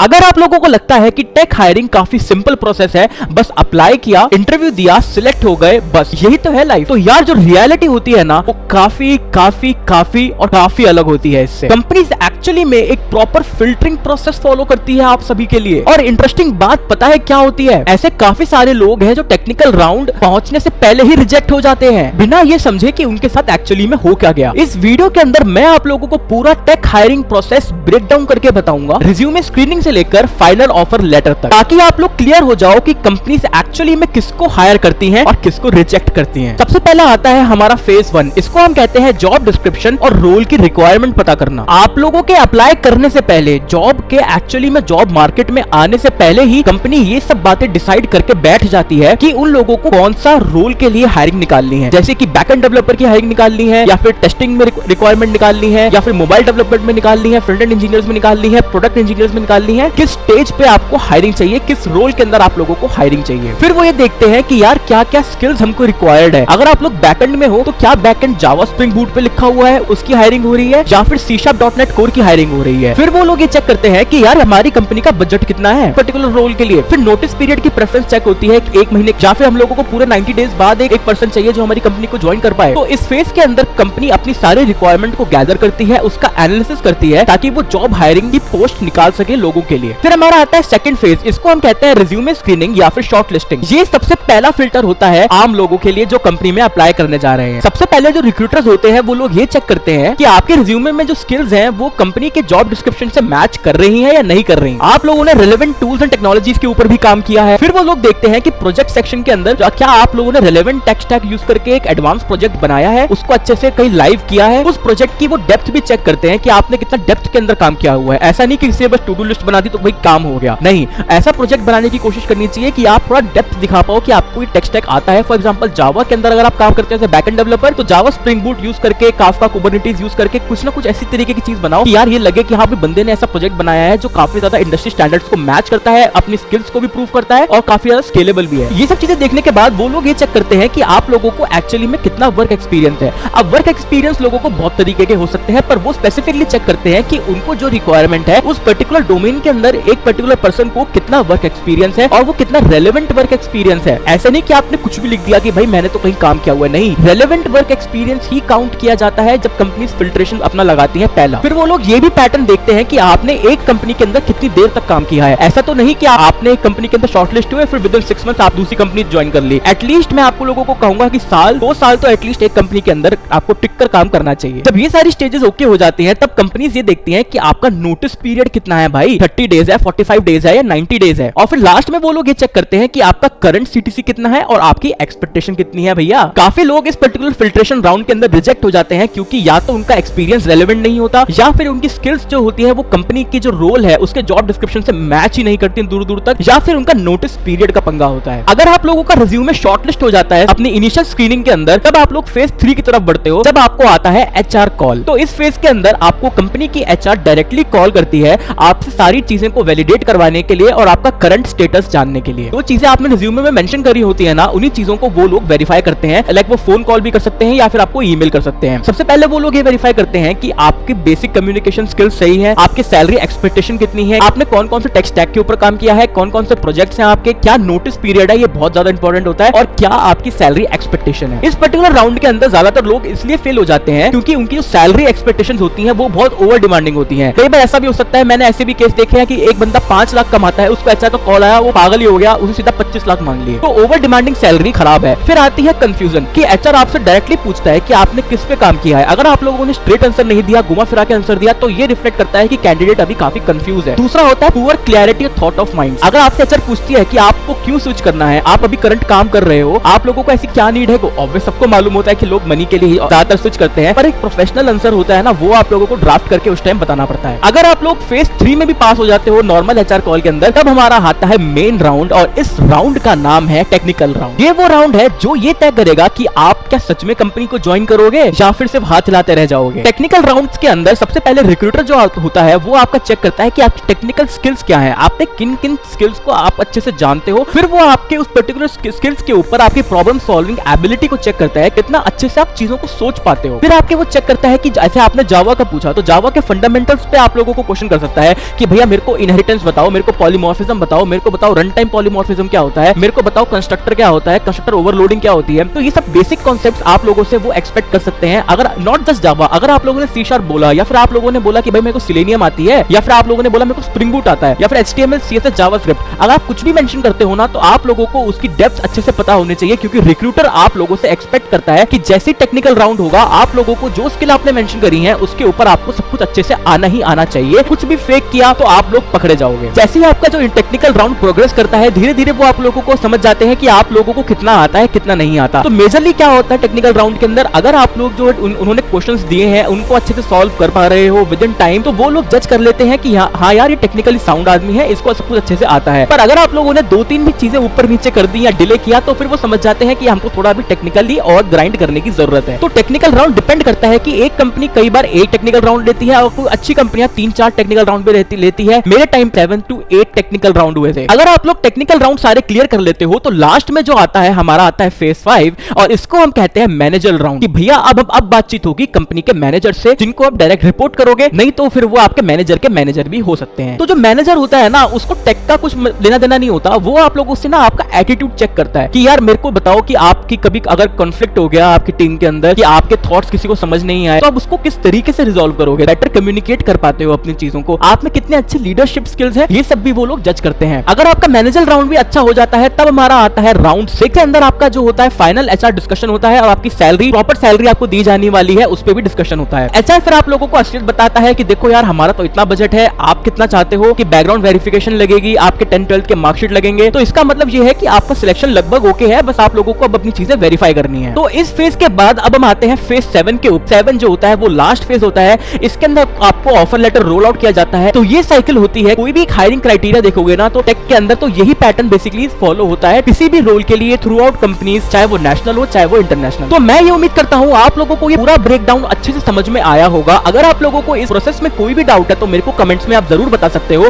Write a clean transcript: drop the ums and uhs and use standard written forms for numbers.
अगर आप लोगों को लगता है कि टेक हायरिंग काफी सिंपल प्रोसेस है, बस अप्लाई किया, इंटरव्यू दिया, सिलेक्ट हो गए, बस यही तो है लाइफ, तो यार जो रियलिटी होती है ना वो काफी काफी काफी और काफी अलग होती है इससे। कंपनीज एक्चुअली में एक प्रॉपर फिल्टरिंग प्रोसेस फॉलो करती है आप सभी के लिए। और इंटरेस्टिंग बात पता है क्या होती है, ऐसे काफी सारे लोग हैं जो टेक्निकल राउंड पहुंचने से पहले ही रिजेक्ट हो जाते हैं बिना ये समझे कि उनके साथ एक्चुअली में हो क्या गया। इस वीडियो के अंदर मैं आप लोगों को पूरा tech hiring process break down करके बताऊंगा, रिज्यूमे स्क्रीनिंग लेकर फाइनल ऑफर लेटर तक, ताकि आप लोग क्लियर हो जाओ कि कंपनीज एक्चुअली में किसको हायर करती हैं और किसको रिजेक्ट करती हैं। सबसे पहला आता है हमारा फेज 1, इसको हम कहते हैं जॉब डिस्क्रिप्शन और रोल की रिक्वायरमेंट पता करना। आप लोगों के अप्लाई करने से पहले, जॉब के एक्चुअली में जॉब मार्केट में आने से पहले ही कंपनी ये सब बातें डिसाइड करके बैठ जाती है कि उन लोगों को कौन सा रोल के लिए हायरिंग निकालनी है, जैसे कि बैकएंड डेवलपर की हायरिंग निकालनी है, या फिर टेस्टिंग में रिक्वायरमेंट निकालनी है, या फिर मोबाइल डेवलपमेंट में निकालनी है, फ्रंट एंड इंजीनियर्स में निकालनी है, प्रोडक्ट इंजीनियर्स में निकालनी है, किस स्टेज पे आपको हायरिंग चाहिए, किस रोल के अंदर आप लोगों को हायरिंग चाहिए। फिर वो ये देखते हैं कि यार क्या क्या स्किल्स हमको रिक्वायर्ड है। अगर आप लोग बैकएंड में हो तो क्या बैकएंड जावा स्प्रिंग बूट पे लिखा हुआ है उसकी हायरिंग हो रही है, या फिर सी शार्प .NET कोर की हायरिंग हो रही है। फिर वो लोग ये चेक करते हैं कि यार हमारी कंपनी का बजट कितना है पर्टिकुलर रोल के लिए। फिर नोटिस पीरियड की प्रेफरेंस चेक होती है कि 1 महीने, या फिर हम लोगों को पूरे 90 डेज बाद एक पर्सन चाहिए जो हमारी कंपनी को ज्वाइन कर पाए। तो इस फेज के अंदर कंपनी अपनी सारी रिक्वायरमेंट को गैदर करती है, उसका एनालिसिस करती है, ताकि वो जॉब हायरिंग की पोस्ट निकाल सके लोगों के लिए। फिर हमारा आता है सेकंड फेज, इसको हम कहते हैं रिज्यूमे स्क्रीनिंग या फिर शॉर्ट लिस्टिंग। ये सबसे पहला फिल्टर होता है आम लोगों के लिए जो कंपनी में अप्लाई करने जा रहे हैं। सबसे पहले जो रिक्रूटर्स होते हैं वो लोग ये चेक करते हैं कि आपके रिज्यूमे में जो स्किल्स हैं वो कंपनी के जॉब डिस्क्रिप्शन से मैच कर रही हैं या नहीं कर रही। आप लोगों ने रेलेवेंट टूल्स एंड टेक्नोलॉजीज के ऊपर भी काम किया है। फिर वो लोग देखते हैं कि प्रोजेक्ट सेक्शन के अंदर क्या आप लोगों ने रेलेवेंट टेक स्टैक यूज करके एक एडवांस प्रोजेक्ट बनाया है, उसको अच्छे से कहीं लाइव किया है। उस प्रोजेक्ट की वो डेप्थ भी चेक करते हैं कि आपने कितना डेप्थ के अंदर काम किया हुआ है। ऐसा नहीं कि इसे बस टू डू लिस्ट बना दी तो भाई काम हो गया, नहीं, ऐसा प्रोजेक्ट बनाने की कोशिश करनी चाहिए कि आप थोड़ा डेप्थ दिखा पाओ कि आपको ये टेक स्टैक आता है। फॉर एग्जांपल जावा के अंदर अगर आप काम करते हैं बैकएंड डेवलपर, तो जावा स्प्रिंग बूट यूज करके, काफका कुबरनेटिस यूज करके कुछ ना कुछ ऐसी तरीके की चीज बनाओ कि यार ये लगे कि हाँ भी बंदे ने ऐसा प्रोजेक्ट बनाया है जो काफी ज्यादा इंडस्ट्री स्टैंडर्ड्स को मैच करता है, अपनी स्किल्स को भी प्रूव करता है और काफी ज्यादा स्केलेबल भी है। ये सब चीजें देखने के बाद वो लोग ये चेक करते हैं कि आप लोगों को एक्चुअली में कितना वर्क एक्सपीरियंस है। अब वर्क एक्सपीरियंस लोगों को बहुत तरीके के हो सकते हैं, पर वो स्पेसिफिकली चेक करते हैं कि उनको जो रिक्वायरमेंट है उस पर्टिकुलर डोमेन के अंदर एक पर्टिकुलर पर्सन को कितना वर्क एक्सपीरियंस है और वो कितना रेलेवेंट वर्क एक्सपीरियंस है। ऐसा नहीं कि आपने कुछ भी लिख दिया कि भाई मैंने तो कहीं काम किया हुआ है, नहीं, रेलेवेंट वर्क एक्सपीरियंस ही काउंट किया जाता है जब कंपनी फिल्ट्रेशन अपना लगाती है पहला। फिर वो लोग ये भी पैटर्न देखते हैं कि आपने एक कंपनी के अंदर कितनी देर तक काम किया है। ऐसा तो नहीं कि आपने एक कंपनी के अंदर शॉर्टलिस्ट हुए फिर विदिन 6 मंथ्स आप दूसरी कंपनी ज्वाइन कर ली। एटलीस्ट मैं आपको लोगों को कहूंगा कि साल 2 साल तो एटलीस्ट एक कंपनी के अंदर आपको टिक कर काम करना चाहिए। जब ये सारी स्टेजेस ओके हो जाती हैं तब कंपनीज ये देखती हैं कि आपका नोटिस पीरियड कितना है भाई, 30 डेज है, 45 डेज है या 90 डेज है। और फिर लास्ट में वो लोग ये चेक करते हैं कि आपका करंट सीटीसी कितना है और आपकी एक्सपेक्टेशन कितनी है। भैया काफी लोग इस पर्टिकुलर फिल्ट्रेशन राउंड के अंदर रिजेक्ट हो जाते हैं क्योंकि या तो उनका एक्सपीरियंस रेलेवेंट नहीं होता, या फिर उनकी स्किल्स जो होती है वो कंपनी की जो रोल है उसके जॉब डिस्क्रिप्शन से मैच ही नहीं करती दूर दूर तक, या फिर उनका नोटिस पीरियड का पंगा होता है। अगर आप लोगों का रिज्यूमे शॉर्टलिस्ट हो जाता है अपनी इनिशियल स्क्रीनिंग के अंदर, तब आप लोग फेज 3 की तरफ बढ़ते हो, जब आपको आता है HR कॉल। तो इस फेज के अंदर आपको कंपनी की HR डायरेक्टली कॉल करती है आपसे सारी चीजें को वैलिडेट करवाने के लिए और आपका करंट स्टेटस जानने के लिए। जो चीजें आपने रिज्यूमे में मेंशन करी होती है ना, उन्हीं चीजों को वो लोग वेरीफाई करते हैं। लाइक वो फोन कॉल भी कर सकते हैं या फिर आपको ईमेल कर सकते हैं। सबसे पहले वो लोग ये वेरीफाई करते हैं कि आपकी बेसिक कम्युनिकेशन स्किल्स सही है, आपकी सैलरी एक्सपेक्टेशन कितनी है, आपने कौन कौन से टेक स्टैक के ऊपर काम किया है, कौन कौन से प्रोजेक्ट्स हैं आपके, क्या नोटिस पीरियड है, ये बहुत ज्यादा इंपॉर्टेंट होता है, और क्या आपकी सैलरी एक्सपेक्टेशन है। इस पर्टिकुलर राउंड के अंदर ज्यादातर लोग इसलिए फेल हो जाते हैं क्योंकि उनकी जो सैलरी एक्सपेक्टेशन होती है वो बहुत ओवर डिमांडिंग होती है। कई बार ऐसा भी हो सकता है, मैंने ऐसे भी केस देखे हैं कि एक बंदा 5 लाख कमाता है, उसको अच्छा तो कॉल आया, वो पागल ही हो गया, उसे सीधा 25 लाख मांग लिए। तो ओवर डिमांडिंग सैलरी खराब है। फिर आती है कंफ्यूजन कि HR आपसे डायरेक्टली पूछता है कि आपने किस पे काम किया है। अगर आप लोगों ने स्ट्रेट आंसर नहीं दिया, घुमा फिरा के आंसर दिया, तो ये रिफ्लेक्ट करता है कि कैंडिडेट अभी काफी कंफ्यूज है। दूसरा होता है पुअर क्लैरिटी और थॉट ऑफ माइंड। अगर आपसे HR पूछती है कि आपको क्यों स्विच करना है, आप अभी करंट काम कर रहे हो, आप लोगों को ऐसी क्या नीड है, ऑब्वियस सबको मालूम होता है कि लोग मनी के लिए ज्यादातर स्विच करते हैं, पर एक प्रोफेशनल आंसर होता है ना, वो आप लोगों को ड्राफ्ट करके उस टाइम बताना पड़ता है। अगर आप लोग फेज 3 में भी पास हो जाते हो नॉर्मल HR कॉल के अंदर, तब हमारा आता है मेन राउंड, और इस राउंड का नाम है टेक्निकल राउंड। ये वो राउंड है जो ये तय करेगा कि आप क्या सच में कंपनी को ज्वाइन करोगे या फिर सिर्फ हाथ हिलाते रह जाओगे। टेक्निकल राउंड्स के अंदर सबसे पहले रिक्रूटर जो होता है वो आपका चेक करता है कि आपकी टेक्निकल स्किल्स क्या है, आपने किन किन स्किल्स को आप अच्छे से जानते हो। फिर वो आपके उस पर्टिकुलर स्किल्स के ऊपर आपकी प्रॉब्लम सॉल्विंग एबिलिटी को चेक करता है, कितना अच्छे से आप चीजों को सोच पाते हो। फिर आपके वो चेक करता है कि जैसे आपने जावा का पूछा, तो जावा के फंडामेंटल्स पे आप लोगों को क्वेश्चन कर सकता है कि भैया मेरे को इनहेरिटेंस बताओ, मेरे को पॉलीमॉर्फिज्म बताओ, मेरे को बताओ रन टाइम पॉलीमॉर्फिज्म क्या होता है, मेरे को बताओ कंस्ट्रक्टर क्या होता है, कंस्ट्रक्टर ओवरलोडिंग क्या होती है। तो ये सब बेसिक कॉन्सेप्ट्स आप लोगों से वो एक्सपेक्ट कर सकते हैं। अगर नॉट जस्ट जावा, अगर आप लोगों ने सी शार्प बोला, या फिर आप लोगों ने बोला कि भाई मेरे को सिलेनियम आती है, या फिर आप लोगों ने बोला मेरे को स्प्रिंग बूट आता है, या फिर HTML CSS जावास्क्रिप्ट, अगर आप कुछ भी मेंशन करते हो ना, तो आप लोगों को उसकी डेप्थ अच्छे से पता होनी चाहिए, क्योंकि रिक्रूटर आप लोगों से एक्सपेक्ट करता है कि जैसे टेक्निकल राउंड होगा, आप लोगों को जो स्किल आपने मेंशन करी है उसके ऊपर आपको सब कुछ अच्छे से आना ही आना चाहिए। कुछ भी फेक किया तो आप लोग पकड़े जाओगे। जैसे ही आपका जो टेक्निकल राउंड प्रोग्रेस करता है, धीरे धीरे वो आप लोगों को समझ जाते हैं कि आप लोगों को कितना आता है कितना नहीं आता। तो मेजरली क्या होता है टेक्निकल राउंड के अंदर, अगर आप लोग जो उन्होंने क्वेश्चंस दिए हैं उनको अच्छे से सॉल्व कर पा रहे हो विद इन टाइम, तो वो लोग जज कर लेते हैं कि हाँ यार ये टेक्निकली साउंड आदमी है, इसको सब कुछ अच्छे से आता है। पर अगर आप लोगों ने 2-3 भी चीजें ऊपर नीचे कर दी या डिले किया, तो फिर वो समझ जाते हैं कि हमको थोड़ा भी टेक्निकली और ग्राइंड करने की जरूरत है। तो टेक्निकल राउंड डिपेंड करता है कि एक कंपनी कई बार एक टेक्निकल राउंड लेती है और कोई अच्छी कंपनियां 3-4 टेक्निकल राउंड भी लेती है। मेरे टाइम 7 to 8 टेक्निकल राउंड हुए थे। अगर आप लोग टेक्निकल राउंड सारे क्लियर कर लेते हो, तो लास्ट में जो आता है हमारा आता है फेज 5, और इसको हम कहते हैं मैनेजर राउंड। कि भैया अब बातचीत होगी कंपनी के मैनेजर से, जिनको आप डायरेक्ट रिपोर्ट करोगे, नहीं तो फिर वो आपके मैनेजर के मैनेजर भी हो सकते हैं। तो जो मैनेजर होता है ना, उसको टेक का कुछ लेना देना नहीं होता, वो आप लोगों से ना आपका एटीट्यूड चेक करता है कि यार मेरे को बताओ कि आपकी कभी अगर कॉन्फ्लिक्ट हो गया आपकी टीम के अंदर, कि आपके थॉट्स किसी को समझ नहीं आए, तो आप उसको किस तरीके से रिजॉल्व करोगे, बेटर कम्युनिकेट कर पाते हो अपनी चीजों को, आप में कितने अच्छे लीडरशिप स्किल्स है, ये सब भी वो लोग जज करते हैं। अगर आपका मैनेजर राउंड भी अच्छा हो जाता है, तब हमारा आता है राउंड 6 के अंदर आपका जो होता है फाइनल HR डिस्कशन होता है, और आपकी सैलरी, प्रॉपर सैलरी आपको दी जाने वाली है, उस पर भी डिस्कशन होता है। HR फिर आप लोगों को असलियत बताता है कि देखो यार हमारा तो इतना बजट है, आप कितना चाहते हो, कि बैकग्राउंड वेरिफिकेशन लगेगी, आपके 10-12 के मार्कशीट लगेंगे, तो इसका मतलब ये है कि आपका सिलेक्शन लगभग ओके है, बस आप लोगों को अब अपनी चीजें वेरीफाई करनी है। तो इस फेज के बाद अब हम आते हैं फेज 7 के ऊपर। 7 जो होता है वो लास्ट फेज होता है, इसके अंदर आपको ऑफर लेटर रोल आउट किया जाता है। तो ये साइकिल होती है, कोई भी हायरिंग क्राइटेरिया देखोगे ना, तो टेक के अंदर तो यही पैटर्न बेसिकली फॉलो होता है किसी भी रोल के लिए थ्रू आउट कंपनीज, चाहे वो नेशनल हो चाहे वो इंटरनेशनल। तो मैं ये उम्मीद करता हूँ आप लोगों को ये पूरा ब्रेकडाउन अच्छे से समझ में आया होगा। अगर आप लोगों को इस प्रोसेस में कोई भी डाउट है तो मेरे को कमेंट्स में आप जरूर बता सकते हो।